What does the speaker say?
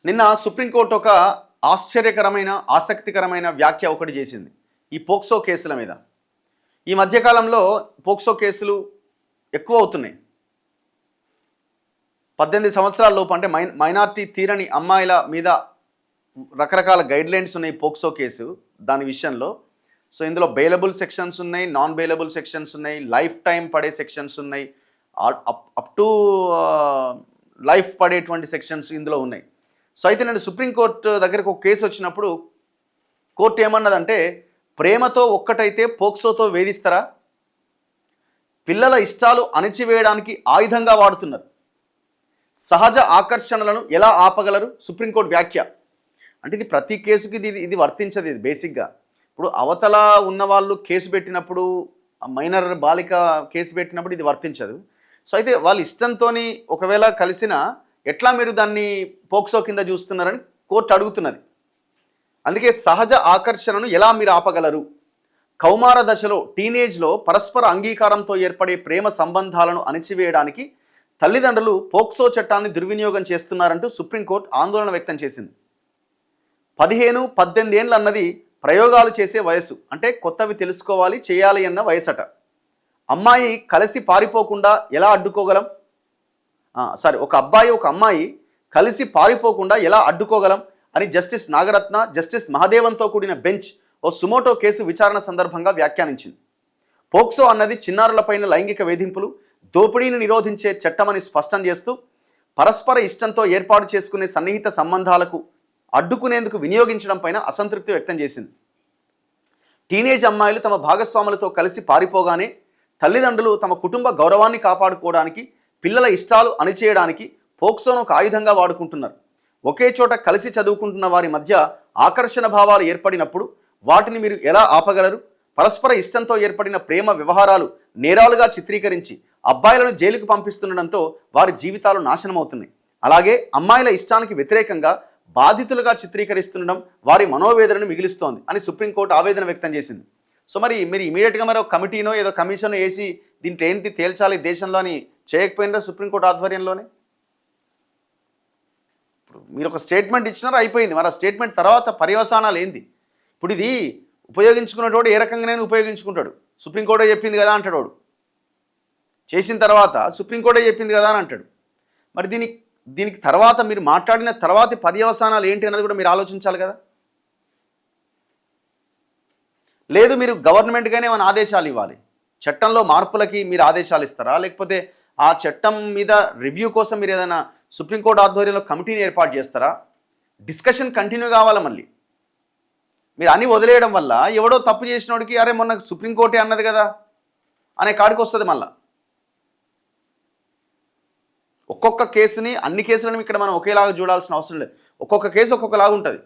నిన్న సుప్రీంకోర్టు ఒక ఆశ్చర్యకరమైన ఆసక్తికరమైన వ్యాఖ్య ఒకటి చేసింది ఈ పోక్సో కేసుల మీద. ఈ మధ్యకాలంలో పోక్సో కేసులు ఎక్కువ అవుతున్నాయి. 18 సంవత్సరాల లోపు అంటే మైనార్టీ తీరని అమ్మాయిల మీద రకరకాల గైడ్లైన్స్ ఉన్నాయి పోక్సో కేసు దాని విషయంలో. సో ఇందులో బెయిలబుల్ సెక్షన్స్ ఉన్నాయి, నాన్ బెయిలబుల్ సెక్షన్స్ ఉన్నాయి, లైఫ్ టైం పడే సెక్షన్స్ ఉన్నాయి, అప్ టు లైఫ్ పడేటువంటి సెక్షన్స్ ఇందులో ఉన్నాయి. సో అయితే నేను సుప్రీంకోర్టు దగ్గరకు ఒక కేసు వచ్చినప్పుడు కోర్టు ఏమన్నదంటే, ప్రేమతో ఒక్కటైతే పోక్సోతో వేధిస్తారా? పిల్లల ఇష్టాలు అణిచివేయడానికి ఆయుధంగా వాడుతున్నారు. సహజ ఆకర్షణలను ఎలా ఆపగలరు? సుప్రీంకోర్టు వ్యాఖ్య. అంటే ఇది ప్రతి కేసుకి ఇది వర్తించదు. ఇది బేసిక్గా ఇప్పుడు అవతల ఉన్న వాళ్ళు కేసు పెట్టినప్పుడు, మైనర్ బాలిక కేసు పెట్టినప్పుడు ఇది వర్తించదు. సో అయితే వాళ్ళ ఇష్టంతో ఒకవేళ కలిసినా ఎట్లా మీరు దాన్ని పోక్సో కింద చూస్తున్నారని కోర్టు అడుగుతున్నది. అందుకే సహజ ఆకర్షణను ఎలా మీరు ఆపగలరు? కౌమార దశలో, టీనేజ్లో పరస్పర అంగీకారంతో ఏర్పడే ప్రేమ సంబంధాలను అణిచివేయడానికి తల్లిదండ్రులు పోక్సో చట్టాన్ని దుర్వినియోగం చేస్తున్నారంటూ సుప్రీంకోర్టు ఆందోళన వ్యక్తం చేసింది. 15-18 ఏళ్ళు అన్నది ప్రయోగాలు చేసే వయసు, అంటే కొత్తవి తెలుసుకోవాలి చేయాలి అన్న వయసట. అమ్మాయి కలిసి పారిపోకుండా ఎలా అడ్డుకోగలం? ఒక అబ్బాయి ఒక అమ్మాయి కలిసి పారిపోకుండా ఎలా అడ్డుకోగలం అని జస్టిస్ నాగరత్న, జస్టిస్ మహదేవన్తో కూడిన బెంచ్ ఓ సుమోటో కేసు విచారణ సందర్భంగా వ్యాఖ్యానించింది. పోక్సో అన్నది చిన్నారులపైన లైంగిక వేధింపులు, దోపిడీని నిరోధించే చట్టమని స్పష్టం చేస్తూ, పరస్పర ఇష్టంతో ఏర్పాటు చేసుకునే సన్నిహిత సంబంధాలకు అడ్డుకునేందుకు వినియోగించడం పైన అసంతృప్తి వ్యక్తం చేసింది. టీనేజ్ అమ్మాయిలు తమ భాగస్వాములతో కలిసి పారిపోగానే తల్లిదండ్రులు తమ కుటుంబ గౌరవాన్ని కాపాడుకోవడానికి, పిల్లల ఇష్టాలు అణిచేయడానికి పోక్సోను ఒక ఆయుధంగా వాడుకుంటున్నారు. ఒకే చోట కలిసి చదువుకుంటున్న వారి మధ్య ఆకర్షణ భావాలు ఏర్పడినప్పుడు వాటిని మీరు ఎలా ఆపగలరు? పరస్పర ఇష్టంతో ఏర్పడిన ప్రేమ వ్యవహారాలు నేరాలుగా చిత్రీకరించి అబ్బాయిలను జైలుకు పంపిస్తుండడంతో వారి జీవితాలు నాశనమవుతున్నాయి. అలాగే అమ్మాయిల ఇష్టానికి వ్యతిరేకంగా బాధితులుగా చిత్రీకరిస్తుండడం వారి మనోవేదనను మిగిలిస్తోంది అని సుప్రీంకోర్టు ఆవేదన వ్యక్తం చేసింది. సో మరి మీరు ఇమీడియట్గా మరి ఒక కమిటీనో ఏదో కమిషన్ వేసి దీంట్లో ఏంటి తేల్చాలి దేశంలో అని చేయకపోయినరా సుప్రీంకోర్టు ఆధ్వర్యంలోనే? ఇప్పుడు మీరు ఒక స్టేట్మెంట్ ఇచ్చినారో అయిపోయింది, మరి ఆ స్టేట్మెంట్ తర్వాత పర్యవసానాలు ఏంది? ఇప్పుడు ఇది ఉపయోగించుకునేటోడు ఏ రకంగానే ఉపయోగించుకుంటాడు. సుప్రీంకోర్టే చెప్పింది కదా అంటాడు వాడు, చేసిన తర్వాత సుప్రీంకోర్టే చెప్పింది కదా అని అంటాడు. మరి దీనికి తర్వాత మీరు మాట్లాడిన తర్వాత పర్యవసానాలు ఏంటి అన్నది కూడా మీరు ఆలోచించాలి కదా. లేదు మీరు గవర్నమెంట్గానే ఏమైనా ఆదేశాలు ఇవ్వాలి, చట్టంలో మార్పులకి మీరు ఆదేశాలు ఇస్తారా? లేకపోతే ఆ చట్టం మీద రివ్యూ కోసం మీరు ఏదైనా సుప్రీంకోర్టు ఆధ్వర్యంలో కమిటీని ఏర్పాటు చేస్తారా? డిస్కషన్ కంటిన్యూ కావాలి. మళ్ళీ మీరు అన్నీ వదిలేయడం వల్ల ఎవడో తప్పు చేసినోడికి అరే మొన్న సుప్రీంకోర్టే అన్నది కదా అనే కాడికి వస్తుంది. మళ్ళీ ఒక్కొక్క కేసుని, అన్ని కేసులను ఇక్కడ మనం ఒకేలాగా చూడాల్సిన అవసరం లేదు. ఒక్కొక్క కేసు ఒక్కొక్కలాగా ఉంటుంది.